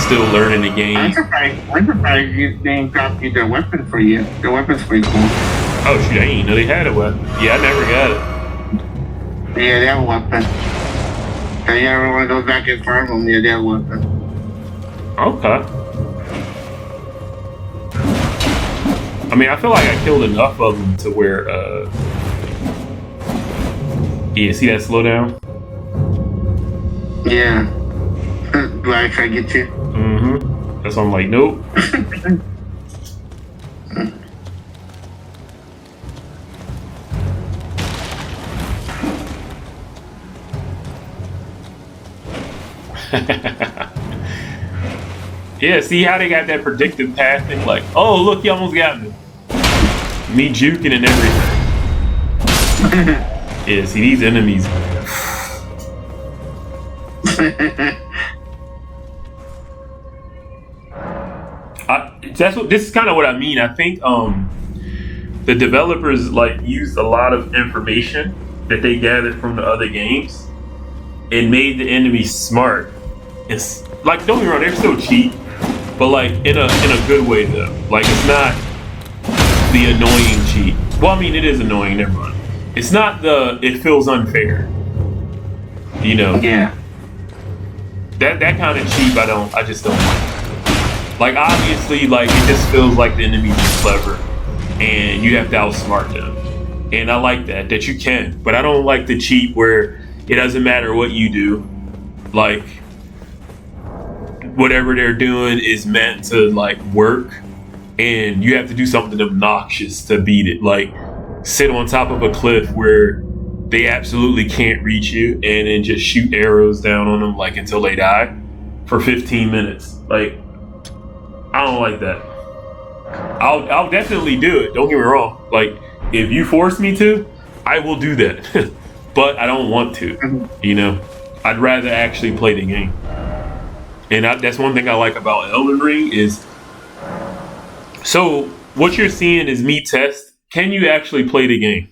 still learning the game. I'm surprised you didn't drop you the weapon for you. The weapon's pretty cool. Oh shoot, I didn't know they had a weapon. Yeah, I never got it. Yeah, they have a weapon. So you ever want to go back and farm them, yeah, they have a weapon. Okay. I mean, I feel like I killed enough of them to where, yeah, see that slowdown? Yeah. Do I try to get you? Mm-hmm. That's why I'm like, nope. Yeah, see how they got that predictive pathing? Like, oh, look, you almost got me. Me juking and everything. Yeah, see, these enemies. This is kind of what I mean. I think the developers like used a lot of information that they gathered from the other games and made the enemies smart it's like, don't get me wrong, they're still cheap, but like in a good way though. Like it's not the annoying cheap. Well, I mean it is annoying. Never mind. It's not the. It feels unfair. You know. Yeah. That kind of cheap. I just don't like. Like obviously, like it just feels like the enemies are clever, and you have to outsmart them. And I like that you can, but I don't like the cheap where it doesn't matter what you do. Like whatever they're doing is meant to like work, and you have to do something obnoxious to beat it. Like sit on top of a cliff where they absolutely can't reach you, and then just shoot arrows down on them like until they die for 15 minutes. Like I don't like that. I'll definitely do it. Don't get me wrong. Like if you force me to, I will do that. But I don't want to. You know, I'd rather actually play the game. And that's one thing I like about Elden Ring is. So what you're seeing is me test. Can you actually play the game?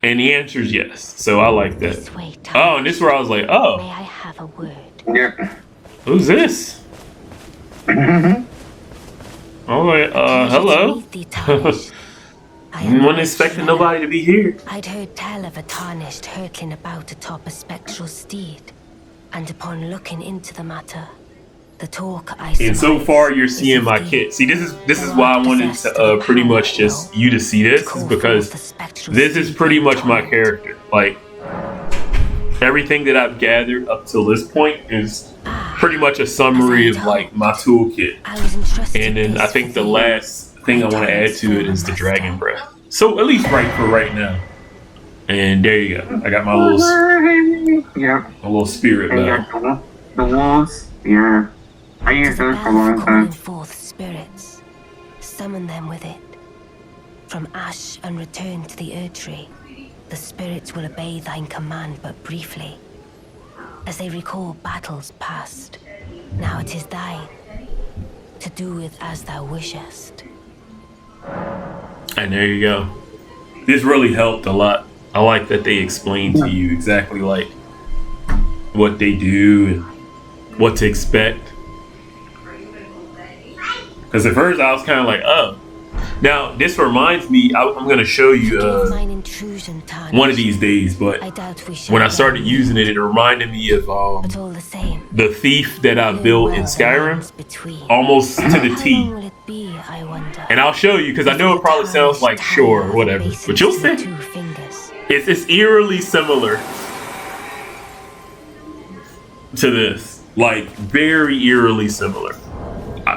And the answer is yes. So I like that. This way, Oh, and this is where I was like, oh, may I have a word? Yeah. who's this? Oh, hello. Meet the Tarnished. I Wasn't am expecting Renna. nobody to be here. I'd heard tell of a Tarnished hurtling about atop a spectral steed, and upon looking into the matter, the talk I And so surmised far, you're is seeing of my thee. kit. See, this is why I wanted to pretty much just you to see this, is because this is pretty much my character. Like everything that I've gathered up till this point is pretty much a summary of like my toolkit. I was entrusted And then this I think for the thee. last thing I want to add to it is the dragon breath. So at least right now. And there you go. I got my little Yeah. spirit And you bell. got the wolves. Yeah. I used those for a long Calling time. forth spirits, summon them with it. From ash and return to the Erdtree, the spirits will obey thine command but briefly, as they recall battles past. Now it is thine, to do with as thou wishest. And there you go. This really helped a lot. I like that they explain to you exactly like what they do and what to expect. Because at first I was kind of like, oh. Now this reminds me. I'm going to show you Mine intrusion, Tarnished. one of these days. But I doubt we shall when I again started meet, using it, it reminded me of but all the same, the thief that I built in Skyrim, between. almost to the How T. long will it be, I wonder? And I'll show you because I know it probably sounds like sure or whatever, but you'll see. Two fingers. It's eerily similar to this, like very eerily similar.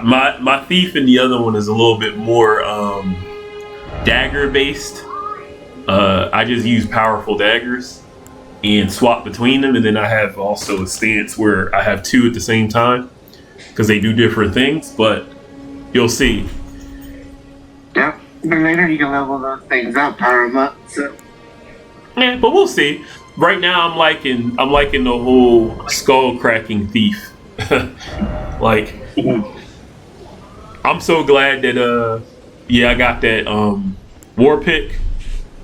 My thief in the other one is a little bit more dagger based. I just use powerful daggers and swap between them, and then I have also a stance where I have two at the same time because they do different things. But you'll see. Yep. But later you can level those things up, power them up. So. Yeah, but we'll see. Right now, I'm liking the whole skull cracking thief. Like, I'm so glad that I got that Warpick,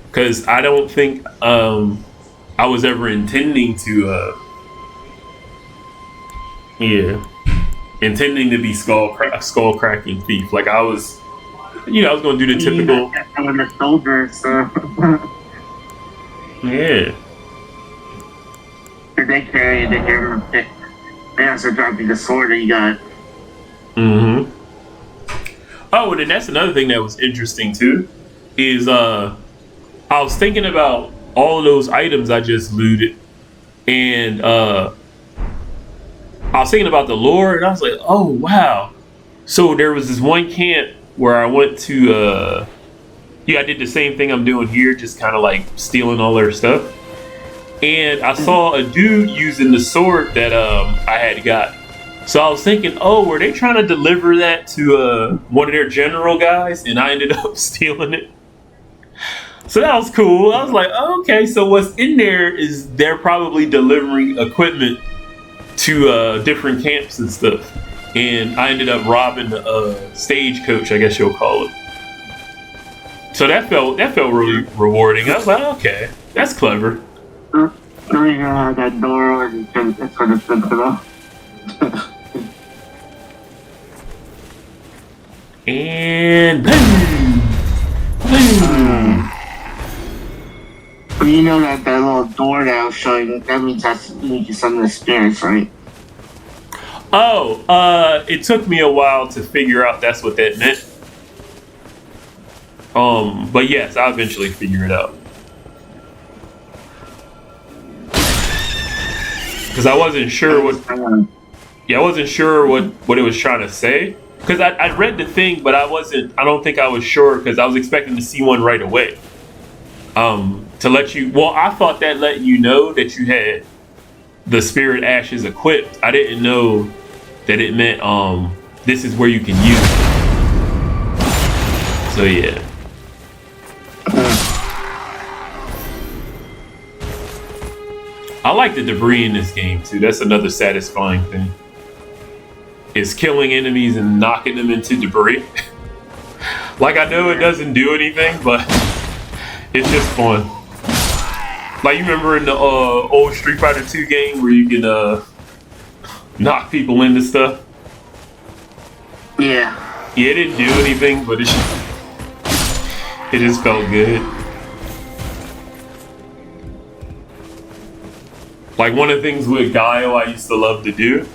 because I don't think I was ever intending to intending to be skull cracking thief. Like I was gonna do the typical. I'm a soldier, so. Yeah. They carry it. They also drop you the sword that you got. Mm-hmm. Oh, and then that's another thing that was interesting too, is I was thinking about all of those items I just looted, and I was thinking about the lore, and I was like, oh wow. So there was this one camp where I went to I did the same thing I'm doing here, just kind of like stealing all their stuff. And I saw a dude using the sword that I had got. So I was thinking, oh, were they trying to deliver that to one of their general guys? And I ended up stealing it. So that was cool. I was like, oh, okay, so what's in there is they're probably delivering equipment to different camps and stuff. And I ended up robbing the stagecoach, I guess you'll call it. So that felt really rewarding. I was like, okay, that's clever. Now you're gonna have that door and it's gonna fit it up. And boom! Boom! But you know that little door that I was showing, that means you need to summon the spirits, right? Oh, it took me a while to figure out that's what that meant. But yes, I'll eventually figure it out. Because I wasn't sure what. Yeah, I wasn't sure what it was trying to say. Because I read the thing, but I don't think I was sure because I was expecting to see one right away. To let you. Well, I thought that let you know that you had the spirit ashes equipped. I didn't know that it meant this is where you can use it. So yeah. I like the debris in this game too. That's another satisfying thing. Is killing enemies and knocking them into debris. Like I know it doesn't do anything, but it's just fun. Like you remember in the old Street Fighter 2 game where you can knock people into stuff? Yeah. Yeah, it didn't do anything, but it just felt good. Like one of the things with Guile I used to love to do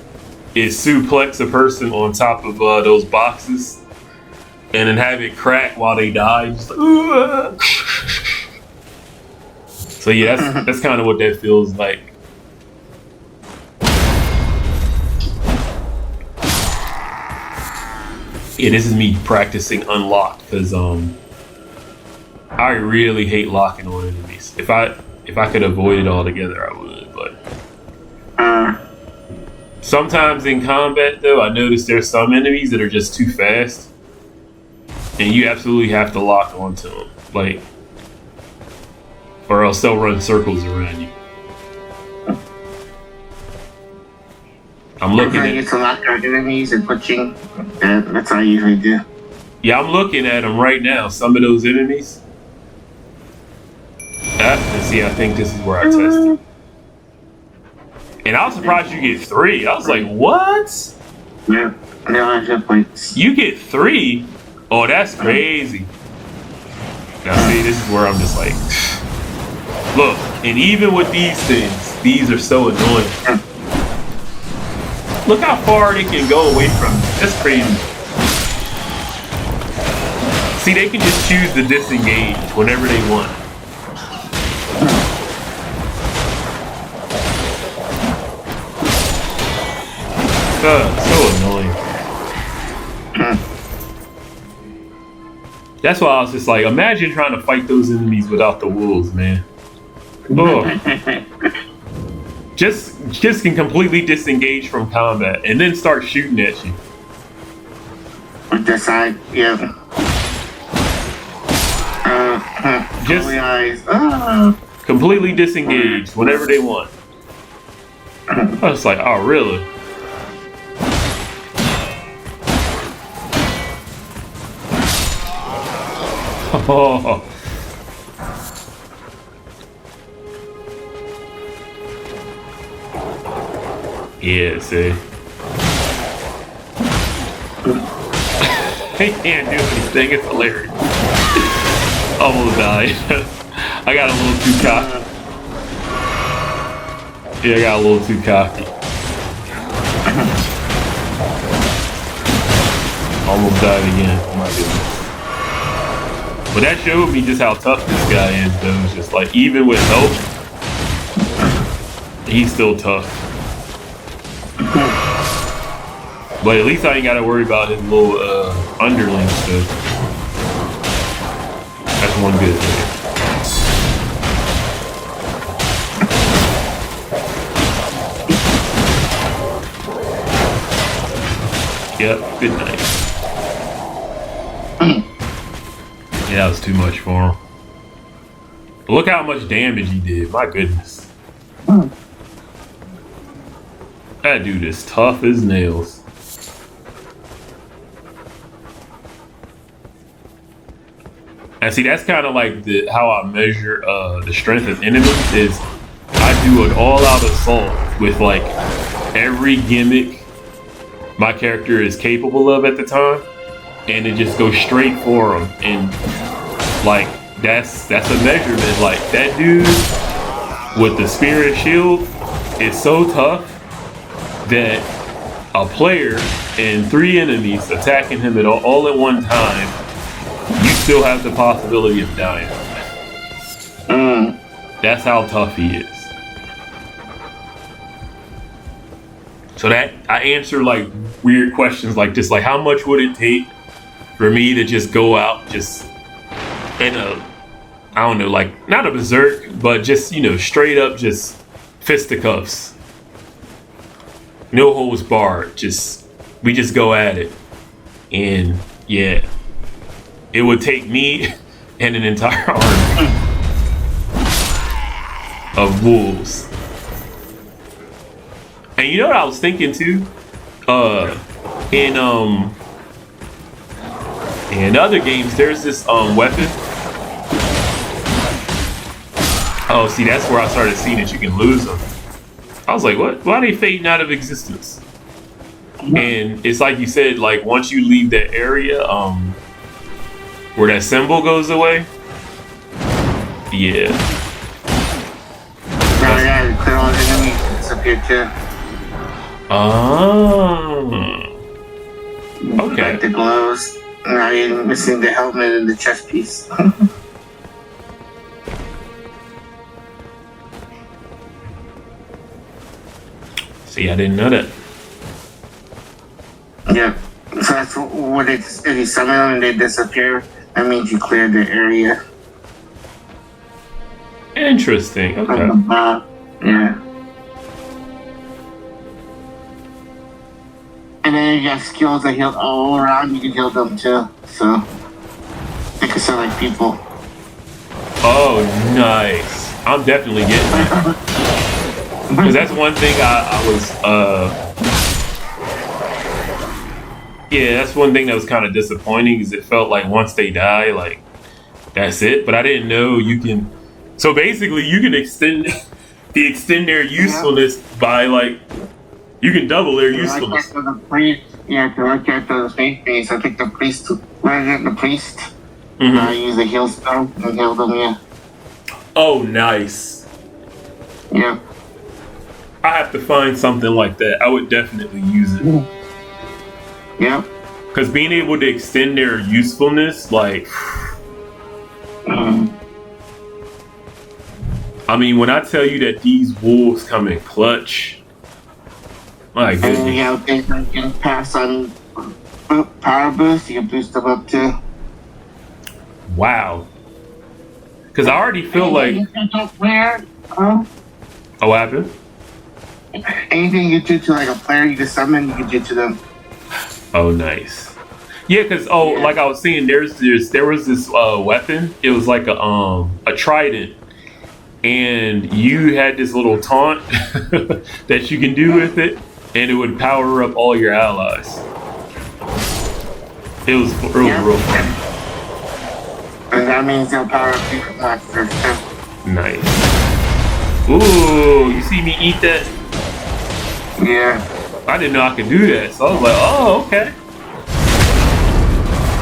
is suplex a person on top of those boxes and then have it crack while they die. Just like, so yeah, that's kind of what that feels like. Yeah, this is me practicing unlock because I really hate locking on enemies. If I could avoid it altogether, I would. But sometimes in combat, though, I notice there's some enemies that are just too fast, and you absolutely have to lock onto them, like, or else they'll run circles around you. I'm looking at. Get to lock our enemies and pushing. That's what I usually do. Yeah, I'm looking at them right now. Some of those enemies. And see, I think this is where I tested. And I was surprised you get 3. I was like, what? Yeah, I have points. You get 3? Oh, that's crazy. Now, see, this is where I'm just like, look, and even with these things, these are so annoying. Look how far they can go away from me. That's crazy. See, they can just choose to disengage whenever they want. So annoying. That's why I was just like, imagine trying to fight those enemies without the wolves, man. Oh. Just can completely disengage from combat and then start shooting at you. With the side, yeah. Just eyes. completely disengaged whenever they want. I was like, oh really? Oh. Yeah, see. He can't do anything, it's hilarious. Almost died. I got a little too cocky. Yeah, I got a little too cocky. Almost died again. Oh my goodness. But that showed me just how tough this guy is, though. It's just like, even with help, he's still tough. But at least I ain't gotta worry about his little underling stuff. That's one good thing. Yep, good night. Yeah, that was too much for him. But look how much damage he did, my goodness. That dude is tough as nails. And see, that's kind of like how I measure the strength of enemies is I do an all-out assault with like every gimmick my character is capable of at the time, and it just goes straight for him. And like that's a measurement. Like that dude with the spirit shield is so tough that a player and 3 enemies attacking him all at one time, you still have the possibility of dying. That's how tough he is. So that I answer like weird questions like this, like how much would it take for me to just go out just in a, I don't know, like not a berserk, but just, you know, straight up just fisticuffs. No holds barred, we just go at it. And yeah, it would take me and an entire army of wolves. And you know what I was thinking too? In other games, there's this weapon. Oh, see, that's where I started seeing that you can lose them. I was like, what? Why are they fading out of existence? And it's like you said, like once you leave that area, where that symbol goes away. Yeah. Now, yeah, clear all the enemies disappear too. Oh. Okay. Like the gloves. Now you're missing the helmet and the chest piece. See, I didn't know that. Yeah. So that's when if you summon them and they disappear, that means you cleared the area. Interesting. Okay. Yeah. And then you got skills that heal all around, you can heal them too. So they can sound like people. Oh, nice. I'm definitely getting that. Because that's one thing I was, yeah, that's one thing that was kind of disappointing, is it felt like once they die, like, that's it. But I didn't know you can, so basically you can extend their usefulness by, like, you can double their usefulness. Yeah, to work out the same base, I think the priest, I use the heal spell and heal them, yeah. Oh, nice. Yeah. I have to find something like that. I would definitely use it. Yeah. Because being able to extend their usefulness, like, I mean, when I tell you that these wolves come in clutch, my goodness. And you have things that can pass on power boost, you can boost them up too. Wow. Because I already feel like. Oh, what happened? Anything you do to like a player you can summon, you can do to them. Oh, nice. Yeah, because like I was saying, there was this weapon. It was like a trident, and you had this little taunt that you can do with it, and it would power up all your allies. It was real fun. And that means they'll power up your monsters too. Nice. Ooh, you see me eat that? Yeah. I didn't know I could do that, so I was like, oh, okay.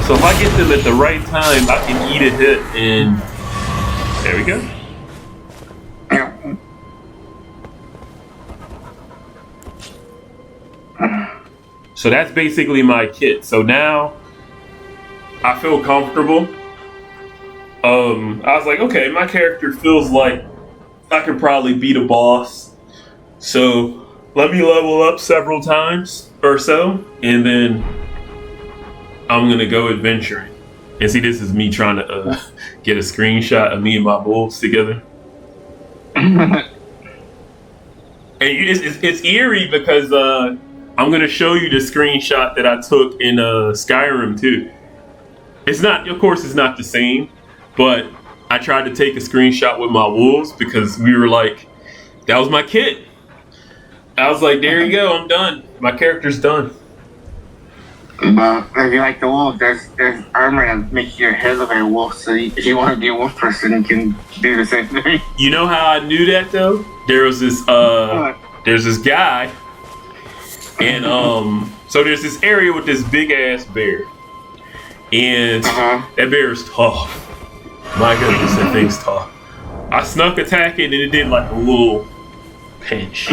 So if I get them at the right time, I can eat a hit, and there we go. Yeah. So that's basically my kit. So now I feel comfortable. I was like, okay, my character feels like I could probably beat a boss. So let me level up several times or so, and then I'm gonna go adventuring. And see, this is me trying to get a screenshot of me and my wolves together. And it's eerie because I'm gonna show you the screenshot that I took in Skyrim too. It's not, of course, it's not the same, but I tried to take a screenshot with my wolves because we were like, that was my kit. I was like, there you go, I'm done. My character's done. But if you like the wolf, there's armor that makes your head look like a wolf. So if you want to be a wolf person, you can do the same thing. You know how I knew that though? There's this guy, and so there's this area with this big ass bear, and that bear is tough. My goodness, that thing's tough. I snuck attack it, and it did like a little pinch,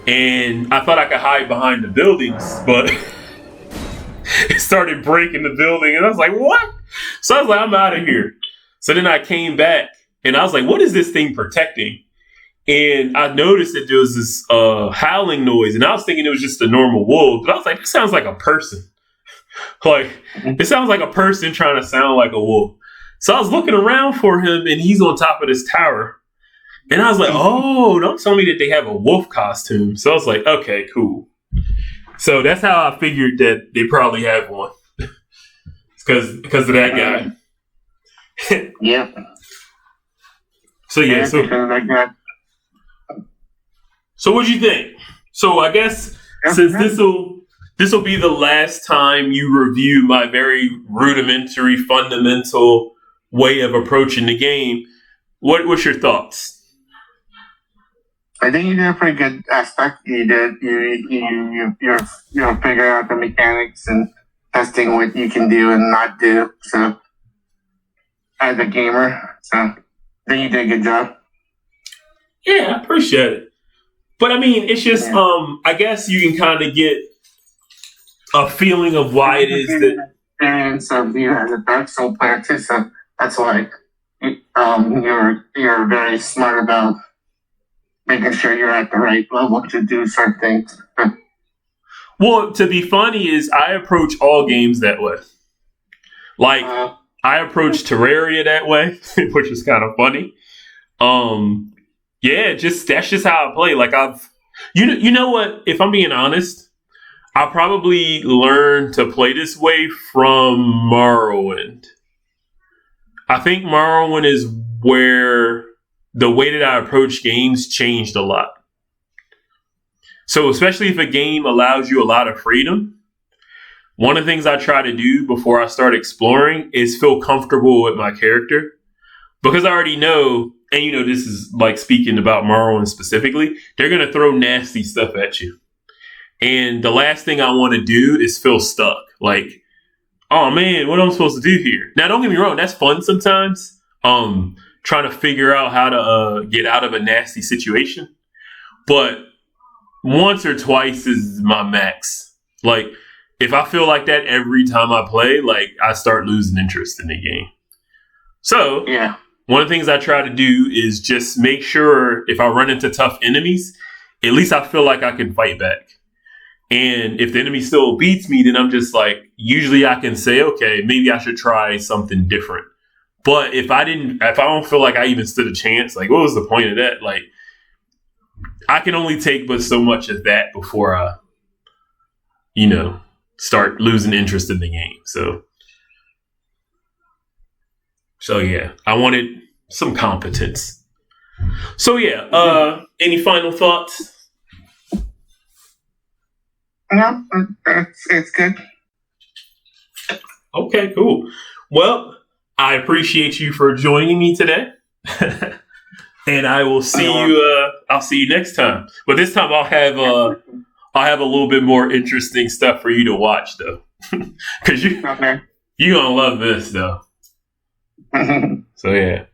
and I thought I could hide behind the buildings, but it started breaking the building, and I was like, what? So I was like, I'm out of here. So then I came back, and I was like, what is this thing protecting? And I noticed that there was this howling noise, and I was thinking it was just a normal wolf, but I was like, this sounds like a person. Like, it sounds like a person trying to sound like a wolf. So I was looking around for him, and he's on top of this tower. And I was like, oh, don't tell me that they have a wolf costume. So I was like, okay, cool. So that's how I figured that they probably have one. Because of that guy. Yep. So yeah, so what'd you think? So I guess since this will be the last time you review my very rudimentary, fundamental way of approaching the game, what's your thoughts? I think you did a pretty good aspect. You figuring out the mechanics and testing what you can do and not do. So as a gamer, so I think you did a good job. Yeah, I appreciate it. But I mean, it's just I guess you can kind of get a feeling of why it is that experience of you as a Dark Soul player too. So that's why you're very smart about making sure you're at the right level to do certain things. Well, to be funny is I approach all games that way. Like I approach Terraria that way, which is kind of funny. Yeah, that's just how I play. Like you know what? If I'm being honest, I probably learned to play this way from Morrowind. I think Morrowind is where the way that I approach games changed a lot. So especially if a game allows you a lot of freedom, one of the things I try to do before I start exploring is feel comfortable with my character. Because I already know, and you know, this is like speaking about Morrowind specifically, they're going to throw nasty stuff at you. And the last thing I want to do is feel stuck. Like, oh man, what am I supposed to do here? Now, don't get me wrong, that's fun sometimes. Trying to figure out how to get out of a nasty situation. But once or twice is my max. Like, if I feel like that every time I play, like, I start losing interest in the game. So, yeah. One of the things I try to do is just make sure if I run into tough enemies, at least I feel like I can fight back. And if the enemy still beats me, then I'm just like, usually I can say, okay, maybe I should try something different. But if I don't feel like I even stood a chance, like, what was the point of that? Like, I can only take but so much of that before I, start losing interest in the game. So yeah, I wanted some competence. So yeah, any final thoughts? No, it's good. Okay, cool. Well, I appreciate you for joining me today. And I will see you. I'll see you next time. But this time I'll have a little bit more interesting stuff for you to watch, though, because you're gonna love this, though. So yeah.